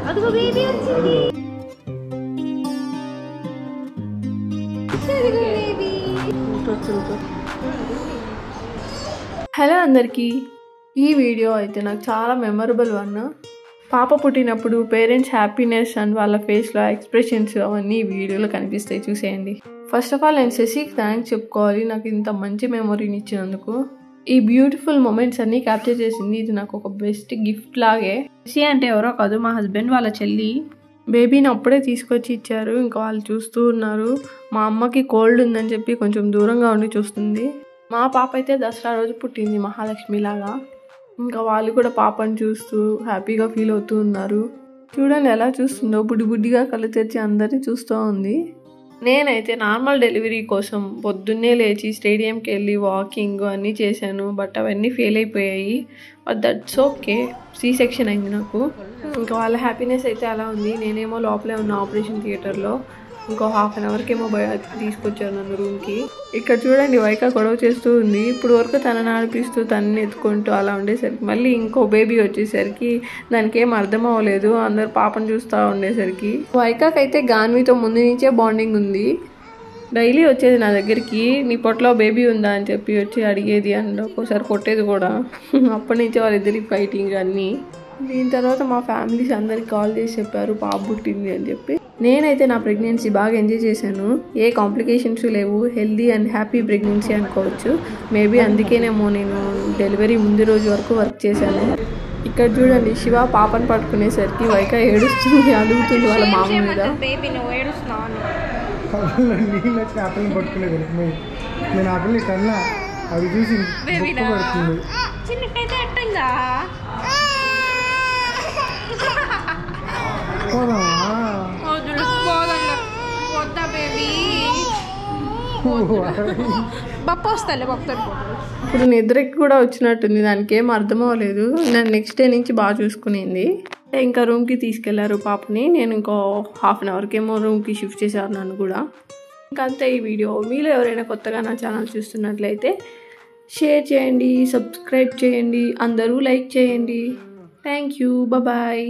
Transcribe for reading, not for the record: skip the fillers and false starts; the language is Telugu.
అదిగో బేబీ వచ్చింది. హలో అందరికీ, ఈ వీడియో అయితే నాకు చాలా మెమరబుల్ వన్. పాప పుట్టినప్పుడు పేరెంట్స్ హ్యాపీనెస్ అండ్ వాళ్ళ ఫేస్లో ఎక్స్ప్రెషన్స్ అవన్నీ ఈ వీడియోలో కనిపిస్తాయి, చూసేయండి. ఫస్ట్ ఆఫ్ ఆల్ నేను శశికి థ్యాంక్స్ చెప్పుకోవాలి, నాకు ఇంత మంచి మెమొరీని ఇచ్చినందుకు. ఈ బ్యూటిఫుల్ మూమెంట్స్ అన్నీ క్యాప్చర్ చేసింది ఇది నాకు ఒక బెస్ట్ గిఫ్ట్ లాగే. శశి అంటే ఎవరో కాదు, మా హస్బెండ్ వాళ్ళ చెల్లి. బేబీని అప్పుడే తీసుకొచ్చి ఇచ్చారు, ఇంకా వాళ్ళు చూస్తూ ఉన్నారు. మా అమ్మకి కోల్డ్ ఉందని చెప్పి కొంచెం దూరంగా ఉండి చూస్తుంది. మా పాప అయితే దసరా రోజు పుట్టింది, మహాలక్ష్మి లాగా. ఇంకా వాళ్ళు కూడా పాపని చూస్తూ హ్యాపీగా ఫీల్ అవుతూ ఉన్నారు. చూడండి ఎలా చూస్తుందో, బుడ్డి బుడ్డిగా కళ్ళు తెరిచి అందరినీ చూస్తూ ఉంది. నేనైతే నార్మల్ డెలివరీ కోసం పొద్దున్నే లేచి స్టేడియంకి వెళ్ళి వాకింగ్ అన్నీ చేశాను, బట్ అవన్నీ ఫెయిల్ అయిపోయాయి. But that's okay, C section అయింది నాకు. ఇంకా వాళ్ళ హ్యాపీనెస్ అయితే అలా ఉంది. నేనేమో లోపలే ఉన్న ఆపరేషన్ థియేటర్లో. ఇంకో హాఫ్ అన్ అవర్కి ఏమో తీసుకొచ్చారు నన్ను రూమ్కి. ఇక్కడ చూడండి వైక గొడవ చేస్తూ ఉంది. ఇప్పుడు వరకు తనని ఆడిపిస్తూ తనని ఎత్తుకుంటూ అలా ఉండేసరికి మళ్ళీ ఇంకో బేబీ వచ్చేసరికి దానికి ఏం అర్థం అవ్వలేదు. అందరు పాపను చూస్తూ ఉండేసరికి వైకాకి అయితే గాన్వితో ముందు నుంచే బాండింగ్ ఉంది. డైలీ వచ్చేది నా దగ్గరికి, నీ పొట్టలో బేబీ ఉందా అని చెప్పి వచ్చి అడిగేది అండ్ ఒక్కోసారి కొట్టేది కూడా. అప్పటి నుంచే వాళ్ళిద్దరికి ఫైటింగ్ అన్నీ. దీని తర్వాత మా ఫ్యామిలీస్ అందరికి కాల్ చేసి చెప్పారు పాప పుట్టింది అని చెప్పి. నేనైతే నా ప్రెగ్నెన్సీ బాగా ఎంజాయ్ చేశాను, ఏ కాంప్లికేషన్స్ లేవు, హెల్దీ అండ్ హ్యాపీ ప్రెగ్నెన్సీ అనుకోవచ్చు. మేబీ అందుకేనేమో నేను డెలివరీ ముందు రోజు వరకు వర్క్ చేశాను. ఇక్కడ చూడండి శివ పాపను పట్టుకునేసరికి వైక ఏడుస్తుంది, అడుగుతుంది వాళ్ళ మామ మీద. ఇప్పుడు నిద్రకి కూడా వచ్చినట్టుంది, దానికి ఏం అర్థం అవ్వలేదు. నేను నెక్స్ట్ డే నుంచి బాగా చూసుకునేది. ఇంకా రూమ్కి తీసుకెళ్లారు పాపని. నేను ఇంకో హాఫ్ అన్ అవర్కి ఏమో రూమ్కి షిఫ్ట్ చేశారు నన్ను కూడా. ఇంకా అంతే ఈ వీడియో. మీలో ఎవరైనా కొత్తగా నా ఛానల్ చూస్తున్నట్లయితే షేర్ చేయండి, సబ్స్క్రైబ్ చేయండి, అందరూ లైక్ చేయండి. Thank you, bye.